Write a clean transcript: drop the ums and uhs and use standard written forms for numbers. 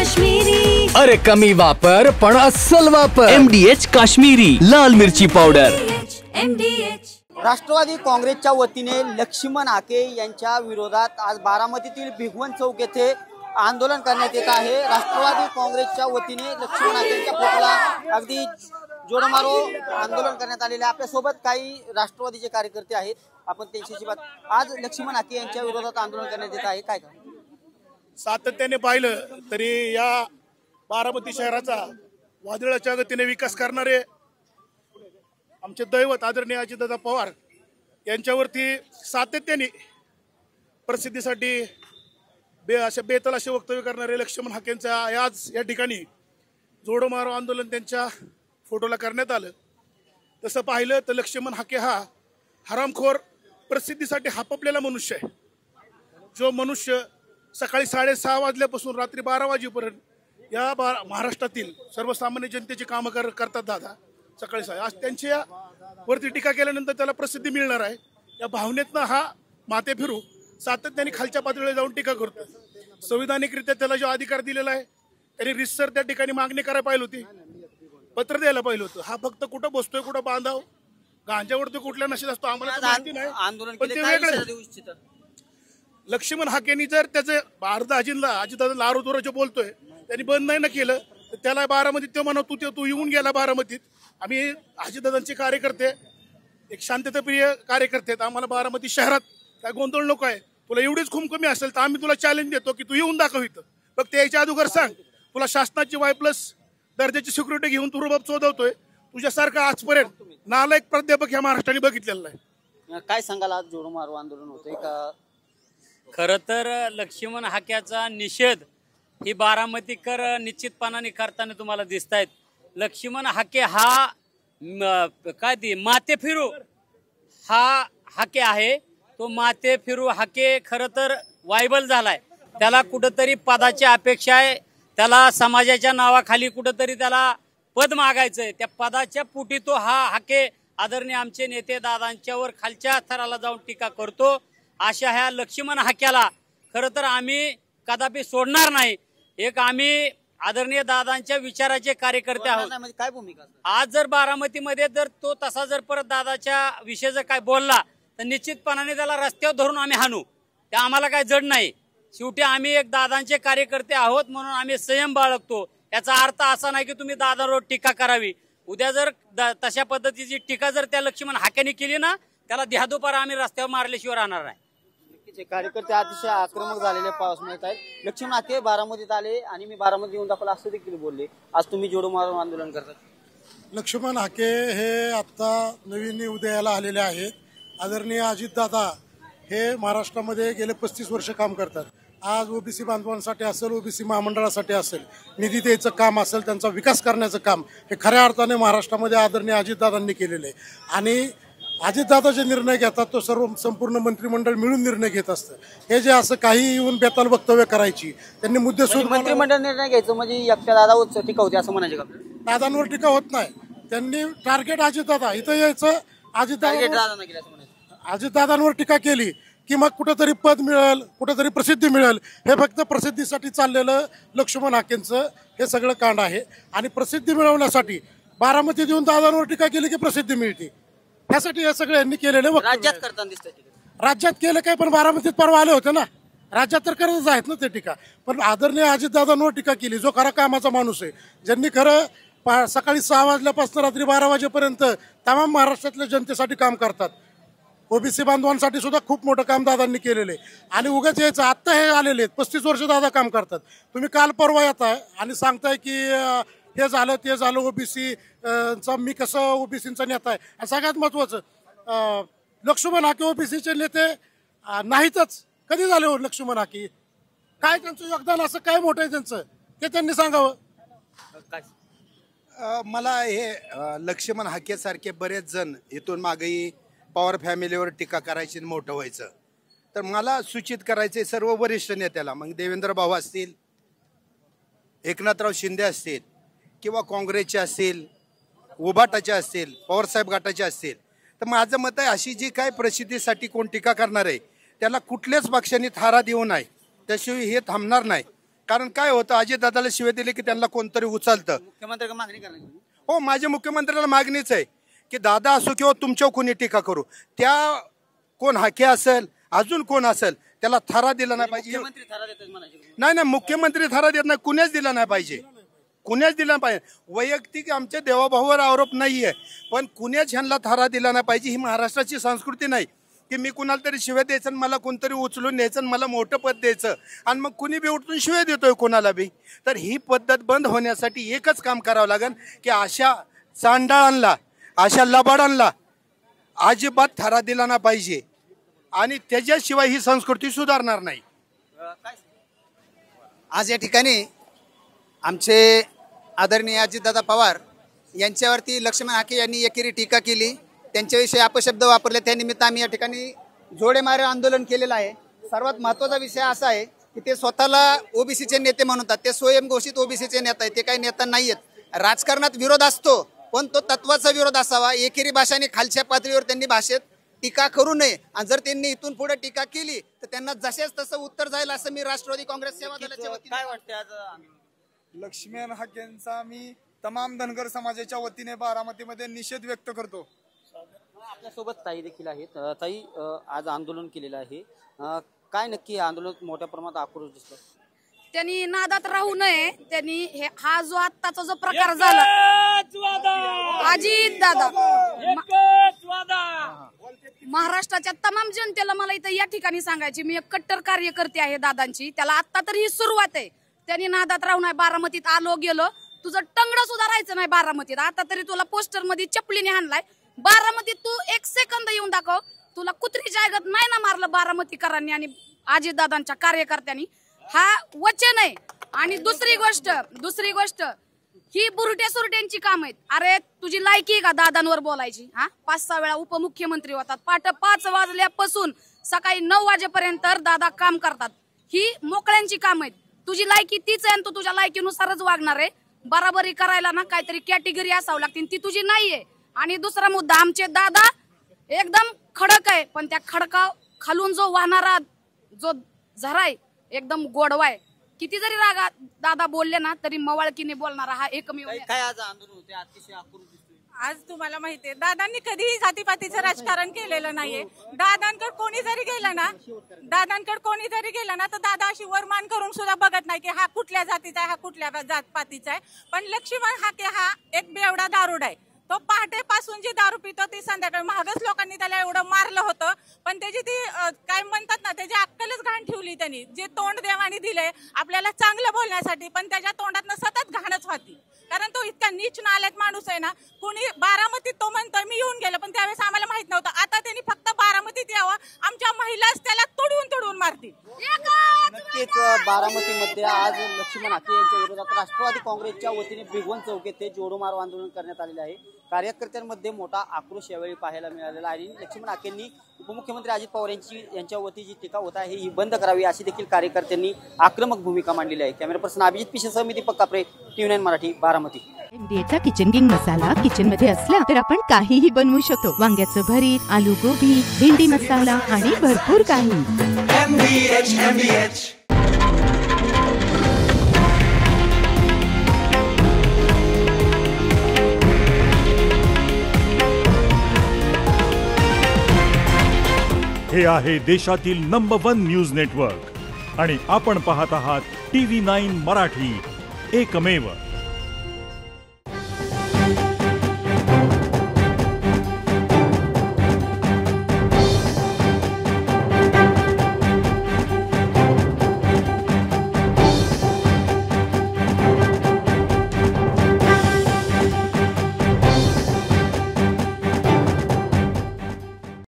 काश्मीरी. अरे कमी वापर पण अस्सल वापर. MDH काश्मीरी लाल मिरची पावडर. राष्ट्रवादी काँग्रेसच्या वतीने लक्ष्मण हाके यांच्या विरोधात आज बारामतीतील भिगवण चौक येथे आंदोलन करण्यात येत आहे। राष्ट्रवादी काँग्रेसच्या वतीने लक्ष्मण हाके यांच्या पुतळ्याला अगदी जोडमारो आंदोलन करण्यात आलेले आहे। आपल्या सोबत काही राष्ट्रवादीचे कार्यकर्ते आहेत, आपण त्यांच्याशी बात। आज लक्ष्मण हाके यांच्या विरोधात आंदोलन करण्यात येत आहे, काय काय सातत्याने पाहिलं तरी या बारामती शहराचा वादळाच्या गतीने विकास करणारे आमचे दैवत आदरणीय अजितदादा पवार यांच्यावरती सातत्याने प्रसिद्धीसाठी असे बेतल वक्तव्य करणारे लक्ष्मण हाकेंचा आज या ठिकाणी जोडमारो आंदोलन त्यांच्या फोटोला करण्यात आलं। तसं पाहिलं तर लक्ष्मण हाके हा हरामखोर प्रसिद्धीसाठी हापपलेला मनुष्य आहे। जो मनुष्य सकाळी 6:30 वाजल्यापासून रात्री 12 वाजेपर्यंत या महाराष्ट्रातील सर्वसामान्य जनतेची कामं करतात दादा सकाळी 6। आज त्यांच्या वरती टीका केल्यानंतर त्याला प्रसिद्धी मिळणार आहे या भावनेतनं हा माथे फिरू सातत्याने खालच्या पातळीवर जाऊन टीका करतो। संविधानिकरित्या त्याला जो अधिकार दिलेला आहे त्यांनी रितसर त्या ठिकाणी मागणी करायला पाहिजे होती, पत्र द्यायला पाहिजे होतं। हा फक्त कुठं बसतोय कुठं बांधाव गांजावरती कुठल्या नशेत असतो आम्हाला माहिती नाही, आंदोलन पण ते वेगळं। लक्ष्मण हाकेंनी जर त्याचं अजितदादाला आरोग्य बोलतोय त्यांनी बंद नाही ना केलं तर त्याला बारामतीत तो म्हणत तू येऊन गेला बारामतीत। आम्ही अजितदादांचे कार्यकर्ते एक शांतताप्रिय कार्यकर्ते आहेत, आम्हाला बारामती शहरात काय गोंधळ नको आहे। तुला एवढीच खून कमी असेल तर आम्ही तुला चॅलेंज देतो की तू येऊन दाखव इथं, फक्त याच्या अगोदर सांग तुला शासनाची Y+ दर्जाची सिक्युरिटी घेऊन तू रुबाब चोदवतोय। तुझ्यासारखा आजपर्यंत नालायक प्राध्यापक या महाराष्ट्राने बघितलेला आहे। काय सांगाल आज जोडमारो आंदोलन होतंय का? खरं तर लक्ष्मण हाक्याचा निषेध ही बारामतीकर निश्चितपणाने करताना तुम्हाला दिसत आहेत। लक्ष्मण हाके हा काय ती माते फिरू हा हाके आहे, तो माते फिरू हाके खरं तर वायबल झालाय। त्याला कुठंतरी पदाची अपेक्षा आहे, त्याला समाजाच्या नावाखाली कुठंतरी त्याला पद मागायचंय। त्या पदाच्या पोटी तो हा हाके आदरणीय आमचे नेते दादांच्यावर खालच्या थराला जाऊन टीका करतो। अशा ह्या लक्ष्मण हाक्याला खरं तर आम्ही कदापि सोडणार नाही। एक आम्ही आदरणीय दादांच्या विचाराचे कार्यकर्ते आहोत। काय भूमिका आज जर बारामतीमध्ये जर तो तसा जर परत दादाच्या विषय जर काय बोलला तर निश्चितपणाने त्याला रस्त्यावर धरून आम्ही हाणू, ते आम्हाला काय जड नाही। शेवटी आम्ही एक दादांचे कार्यकर्ते आहोत म्हणून आम्ही संयम बाळगतो। याचा अर्थ असा नाही की तुम्ही दादांवर टीका करावी। उद्या जर तशा पद्धतीची टीका जर त्या लक्ष्मण हाक्याने केली ना त्याला देहादोपारा आम्ही रस्त्यावर मारल्याशिवाय राहणार नाही। कार्यकर्ते अतिशय आक्रमक झालेले पाऊस मिळत आहेत। लक्ष्मण हाके बारामतीत आले आणि मी बारामती येऊन दाखवलं असं देखील बोलले। आज तुम्ही जोडमारो आंदोलन करतात। लक्ष्मण हाके हे आता नवीन उदयाला आलेले आहेत। आदरणीय अजितदादा हे महाराष्ट्रामध्ये गेले 35 वर्ष काम करतात। आज ओबीसी बांधवांसाठी असेल, ओबीसी महामंडळासाठी असेल, निधी द्यायचं काम असेल, त्यांचा विकास करण्याचं काम हे खऱ्या अर्थाने महाराष्ट्रामध्ये आदरणीय अजितदादांनी केलेलं आहे। आणि अजितदादा जे निर्णय घेतात तो संपूर्ण मंत्रिमंडळ मिळून निर्णय घेत असतं। हे जे असं काही येऊन बेताल वक्तव्य करायची त्यांनी मुद्देसूद मंत्रिमंडळ निर्णय घ्यायचं म्हणजे एकट्या दादावर टीका होते असं म्हणायचं का? दादांवर टीका होत नाही, त्यांनी टार्गेट अजितदादा इथं यायचं, अजितदादांवर टीका केली की मग कुठेतरी पद मिळेल, कुठेतरी प्रसिद्धी मिळेल। हे फक्त प्रसिद्धीसाठी चाललेलं लक्ष्मण हाकेंचं हे सगळं कांड आहे। आणि प्रसिद्धी मिळवण्यासाठी बारामतीत येऊन दादांवर टीका केली की प्रसिद्धी मिळते, त्यासाठी हे सगळं यांनी केलेलं राज्यात करताना दिसतंय। राज्यात केलं काय, पण बारामतीत परवा आले होते ना, राज्यात तर करतच आहेत ना ते टीका। पण आदरणीय अजितदादांवर टीका केली जो खरा कामाचा माणूस आहे, ज्यांनी खरं सकाळी 6 वाजल्यापासून रात्री 12 वाजेपर्यंत तमाम महाराष्ट्रातल्या जनतेसाठी काम करतात। ओबीसी बांधवांसाठी सुद्धा खूप मोठं काम दादांनी केलेलं आहे। आणि उगाच यायचं आत्ता हे आलेले आहेत, 35 वर्ष दादा काम करतात। तुम्ही काल परवा येताय आणि सांगताय की हे झालं ते झालं, ओबीसीचा मी कसं ओबीसीचा नेता आहे। आणि सगळ्यात महत्वाचं लक्ष्मण हाके ओबीसीचे नेते नाहीतच, कधी झाले हो लक्ष्मण हाके? काय त्यांचं योगदान असं काय मोठं आहे त्यांचं ते त्यांनी सांगावं। मला हे लक्ष्मण हाके सारखे बरेच जण इथून मागेही पवार फॅमिलीवर टीका करायची मोठं व्हायचं, तर मला सूचित करायचे सर्व वरिष्ठ नेत्याला, मग देवेंद्र भाऊ असतील, एकनाथराव शिंदे असतील किंवा काँग्रेसचे असतील, उभाटाचे असतील, पवारसाहेब गटाचे असतील, तर माझं मत आहे अशी जी काय प्रसिद्धीसाठी कोण टीका करणार आहे त्याला कुठल्याच पक्षाने थारा देऊ नये, त्याशिवाय हे थांबणार नाही। कारण काय होतं, अजितदादाला शिवे दिले की त्यांना कोणतरी उचलतं. मुख्यमंत्री मागणी करणार. हो, माझ्या मुख्यमंत्र्याला मागणीच आहे की दादा असो किंवा तुमच्यावर कोणी टीका करू, त्या कोण हाके असेल अजून कोण असेल त्याला थारा दिला नाही पाहिजे. मुख्यमंत्री थरा देतात म्हणायचे. नाही, मुख्यमंत्री थारा देत नाही, कुणीच दिला नाही पाहिजे, कुणीच दिला पाहिजे. वैयक्तिक आमच्या देवाभावावर आरोप नाहीये, पण कुणीच ह्यांना थारा दिला नाही पाहिजे. ही महाराष्ट्राची संस्कृती नाही की मी कुणाला तरी शिव्या द्यायचं आणि मला कोणतरी उचलून न्यायचं आणि मला मोठं पद द्यायचं आणि मग कुणी बी उठून शिव्या देतोय कोणाला बी. तर ही पद्धत बंद होण्यासाठी एकच काम करावं लागेल की अशा चांडाळांना, अशा लबाडांना अजिबात थारा दिला ना पाहिजे आणि त्याच्याशिवाय ही संस्कृती सुधारणार नाही. आज या ठिकाणी आमचे आदरणीय अजितदादा पवार यांच्यावरती लक्ष्मण हाके यांनी एकेरी टीका केली, त्यांच्याविषयी अपशब्द वापरले. त्यानिमित्त आम्ही या ठिकाणी जोडेमारे आंदोलन केलेलं आहे. सर्वात महत्त्वाचा विषय असा आहे की ते स्वतःला ओबीसीचे नेते म्हणतात, ते स्वयंघोषित ओबीसीचे नेता आहेत, ते काही नेता नाही आहेत. राजकारणात विरोध असतो पण तो तत्वाचा विरोध असावा. एकेरी भाषाने खालच्या पातळीवर त्यांनी भाषेत टीका करू नये आणि जर त्यांनी इथून पुढे टीका केली तर त्यांना जसेच तसं उत्तर जाईल असं मी राष्ट्रवादी काँग्रेस सेवा दलाच्या वतीने. काय वाटतं आज लक्ष्मण हाकेंचा मी तमाम धनगर समाजाच्या वतीने बारामतीमध्ये निषेध व्यक्त करतो. आपल्यासोबत ताई देखील आहेत. ताई, आज आंदोलन केलेलं आहे, काय नक्की आंदोलन मोठ्या प्रमाणात आक्रोश दिसतो? त्यांनी नादात राहू नये. त्यांनी हा जो आत्ताचा जो प्रकार झाला, अजित दादा, महाराष्ट्राच्या तमाम जनतेला मला इथं या ठिकाणी सांगायची, मी एक कट्टर कार्यकर्ते आहे दादांची. त्याला आता तरी ही सुरुवात आहे. त्यांनी नादात राहू नये. बारामतीत आलो गेलो, तुझं टंगड सुद्धा राहायचं नाही बारामतीत. आता तरी तुला पोस्टर मध्ये चपलीने हाणलाय. बारामतीत तू एक सेकंद येऊन दाखव, तुला कुत्री जायगत नाही ना मारलं बारामतीकरांनी आणि अजितदादांच्या कार्यकर्त्यांनी. हा वचन आहे. आणि दुसरी गोष्ट ही बुरट्या सुरट्यांची काम आहेत. अरे तुझी लायकी आहे का दादांवर बोलायची? 5-6 वेळा उपमुख्यमंत्री होतात. 5 वाजल्यापासून सकाळी 9 वाजेपर्यंत दादा काम करतात. ही मोकळ्यांची काम आहेत. तुझी लायकी तीच आहे आणि तू तुझ्या लायकीनुसारच वागणार आहे. बराबरी करायला ना काहीतरी कॅटेगरी असावं लागतील, ती तुझी नाहीये. आणि दुसरा मुद्दा, आमचे दादा एकदम खडक आहे, पण त्या खडका खालून जो वाहणारा जो झरा आहे एकदम गोडवा आहे. किती जरी रागा दादा बोलले ना तरी मवाळकीने बोलणारा हा एकमेव. काय आज आंदोलन होते, अतिशय आक्रोश दिसतोय. आज तुम्हाला माहितीये दादांनी कधीही जातीपातीचं राजकारण केलेलं नाहीये. दादांकडे कोणी जरी गेलं ना तर दादा अशी वरमान करून सुद्धा बघत नाही की हा कुठल्या जातीचा आहे, हा कुठल्या जातपातीचा आहे. पण लक्ष्मण हाके हा एक बेवडा दारुडा आहे. तो पहाटेपासून जी दारू पितो ती संध्याकाळी. महागच लोकांनी त्याला एवढं मारलं होतं, पण त्याची ती काय म्हणतात ना, त्याची अक्कलच घाण ठेवली त्यांनी. जे तोंड देवानी दिलंय आपल्याला चांगलं बोलण्यासाठी, पण त्याच्या तोंडातनं सतत घाणच होती. कारण तो इतका नीच नालायक माणूस आहे ना. कुणी बारामतीत तो म्हणतोय मी येऊन गेलो, पण त्यावेळेस आम्हाला माहित नव्हतं. आता त्यांनी फक्त बारामतीत यावं, आमच्या महिलाच त्याला तुडवून मारतील. नक्कीच बारामतीमध्ये आज लक्ष्मण हाके यांच्या विरोधात राष्ट्रवादी काँग्रेसच्या वतीने भिगवण चौक येथे जोडोमारो आंदोलन करण्यात आलेले आहे. कार्यकर्त्यांमध्ये मोठा आक्रोश यावेळी पाहायला मिळालेला आहे. लक्ष्मण हाकेंनी उपमुख्यमंत्री अजित पवार यांच्या वती जी टीका होत आहे ही बंद करावी अशी देखील कार्यकर्त्यांनी आक्रमक भूमिका मांडलेली आहे. कॅमेरा पर्सन अभिजित पिशेसह मी दीपक कापरे, TV9 मराठी, बारामती. MDAचा किचन किंग मसाला किचन मध्ये असला तर आपण काहीही बनवू शकतो. वांग्याचं भरीत, आलू गोबी, भेंडी मसाला आणि भरपूर काही. MDH. हे आहे देशातील नंबर 1 न्यूज नेटवर्क आणि आपण पाहत आहात TV9 मराठी, एकमेव.